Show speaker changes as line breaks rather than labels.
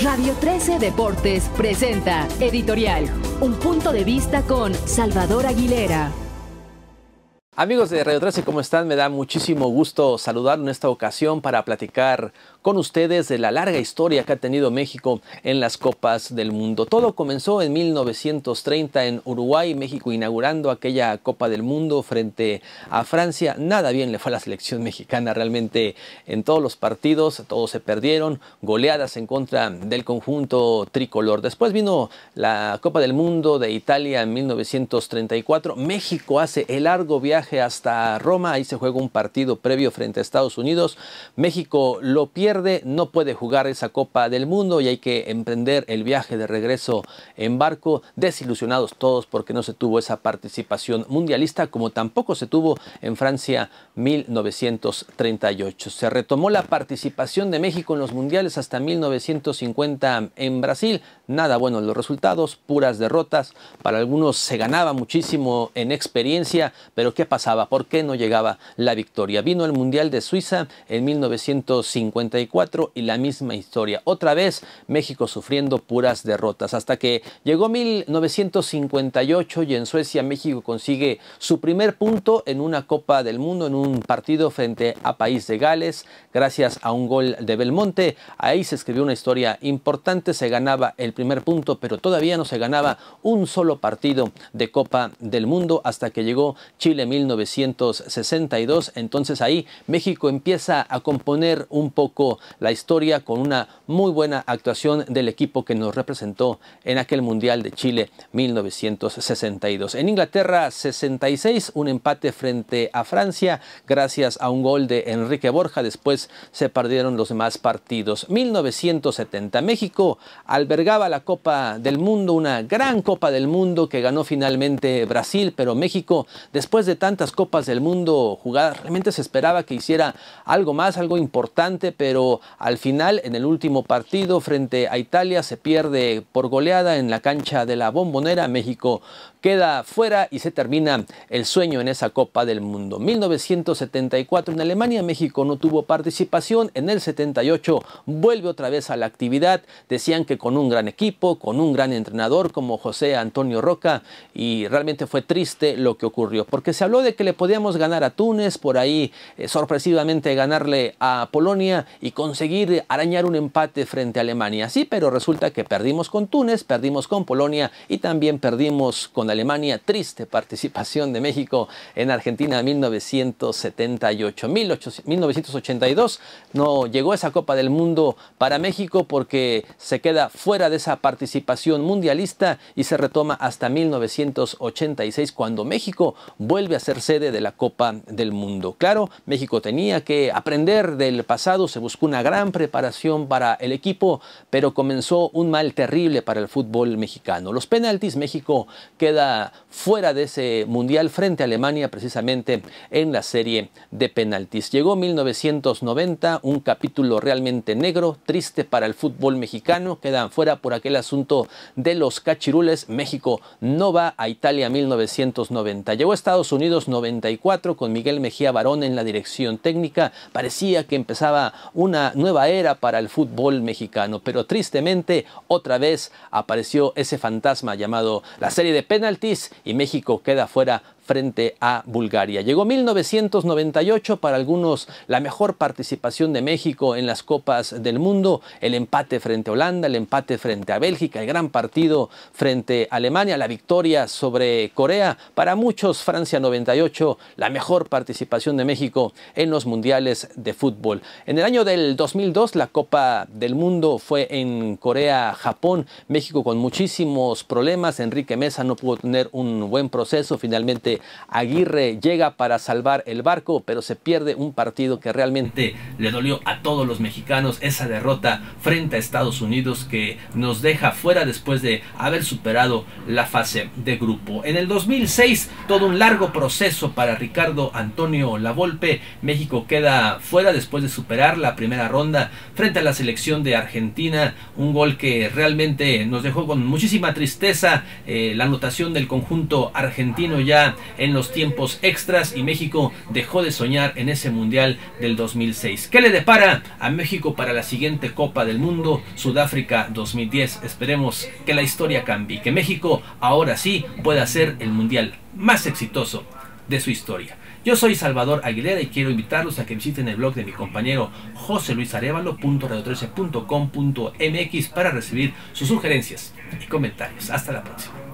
Radio 13 Deportes presenta Editorial, un punto de vista con Salvador Aguilera.
Amigos de Radio 13, ¿cómo están? Me da muchísimo gusto saludarlos en esta ocasión para platicar con ustedes de la larga historia que ha tenido México en las Copas del Mundo. Todo comenzó en 1930 en Uruguay, México inaugurando aquella Copa del Mundo frente a Francia. Nada bien le fue a la selección mexicana realmente en todos los partidos, todos se perdieron, goleadas en contra del conjunto tricolor. Después vino la Copa del Mundo de Italia en 1934. México hace el largo viaje hasta Roma, ahí se juega un partido previo frente a Estados Unidos. México lo pierde, no puede jugar esa Copa del Mundo y hay que emprender el viaje de regreso en barco, desilusionados todos porque no se tuvo esa participación mundialista, como tampoco se tuvo en Francia 1938. Se retomó la participación de México en los mundiales hasta 1950 en Brasil. Nada bueno los resultados, puras derrotas. Para algunos se ganaba muchísimo en experiencia, pero ¿qué pasaba? ¿Por qué no llegaba la victoria? Vino el Mundial de Suiza en 1954 y la misma historia. Otra vez México sufriendo puras derrotas, hasta que llegó 1958 y en Suecia México consigue su primer punto en una Copa del Mundo, en un partido frente a País de Gales, gracias a un gol de Belmonte. Ahí se escribió una historia importante, se ganaba el primer punto, pero todavía no se ganaba un solo partido de Copa del Mundo hasta que llegó Chile 1962. Entonces ahí México empieza a componer un poco la historia con una muy buena actuación del equipo que nos representó en aquel Mundial de Chile 1962. En Inglaterra 66, un empate frente a Francia gracias a un gol de Enrique Borja. Después se perdieron los demás partidos. 1970, México albergaba la Copa del Mundo, una gran Copa del Mundo que ganó finalmente Brasil, pero México, después de tantas Copas del Mundo jugadas, realmente se esperaba que hiciera algo más, algo importante, pero al final en el último partido frente a Italia se pierde por goleada en la cancha de la Bombonera. México queda fuera y se termina el sueño en esa Copa del Mundo. 1974 en Alemania, México no tuvo participación. En el 78 vuelve otra vez a la actividad. Decían que con un gran equipo, con un gran entrenador como José Antonio Roca, y realmente fue triste lo que ocurrió, porque se habló de que le podíamos ganar a Túnez, por ahí sorpresivamente ganarle a Polonia y conseguir arañar un empate frente a Alemania. Sí, pero resulta que perdimos con Túnez, perdimos con Polonia y también perdimos con Alemania. Triste participación de México en Argentina 1978. 1982 no llegó esa Copa del Mundo para México porque se queda fuera de esa participación mundialista y se retoma hasta 1986 cuando México vuelve a ser sede de la Copa del Mundo. Claro, México tenía que aprender del pasado, se buscó una gran preparación para el equipo, pero comenzó un mal terrible para el fútbol mexicano. Los penaltis, México queda fuera de ese mundial frente a Alemania precisamente en la serie de penaltis. Llegó 1990, un capítulo realmente negro, triste para el fútbol mexicano, quedan fuera por aquel asunto de los cachirules. México no va a Italia 1990. Llegó a Estados Unidos 94 con Miguel Mejía Barón en la dirección técnica. Parecía que empezaba una nueva era para el fútbol mexicano, pero tristemente otra vez apareció ese fantasma llamado la serie de penaltis y México queda fuera frente a Bulgaria. Llegó 1998, para algunos la mejor participación de México en las Copas del Mundo, el empate frente a Holanda, el empate frente a Bélgica, el gran partido frente a Alemania, la victoria sobre Corea. Para muchos, Francia 98, la mejor participación de México en los mundiales de fútbol. En el año del 2002, la Copa del Mundo fue en Corea, Japón. México con muchísimos problemas, Enrique Meza no pudo tener un buen proceso, finalmente Aguirre llega para salvar el barco, pero se pierde un partido que realmente le dolió a todos los mexicanos, esa derrota frente a Estados Unidos que nos deja fuera después de haber superado la fase de grupo. En el 2006, todo un largo proceso para Ricardo Antonio Lavolpe. México queda fuera después de superar la primera ronda frente a la selección de Argentina, un gol que realmente nos dejó con muchísima tristeza. La anotación del conjunto argentino ya en los tiempos extras y México dejó de soñar en ese Mundial del 2006. ¿Qué le depara a México para la siguiente Copa del Mundo, Sudáfrica 2010? Esperemos que la historia cambie y que México ahora sí pueda ser el Mundial más exitoso de su historia. Yo soy Salvador Aguilera y quiero invitarlos a que visiten el blog de mi compañero José Luis Arévalo, .radio13.com.mx, para recibir sus sugerencias y comentarios. Hasta la próxima.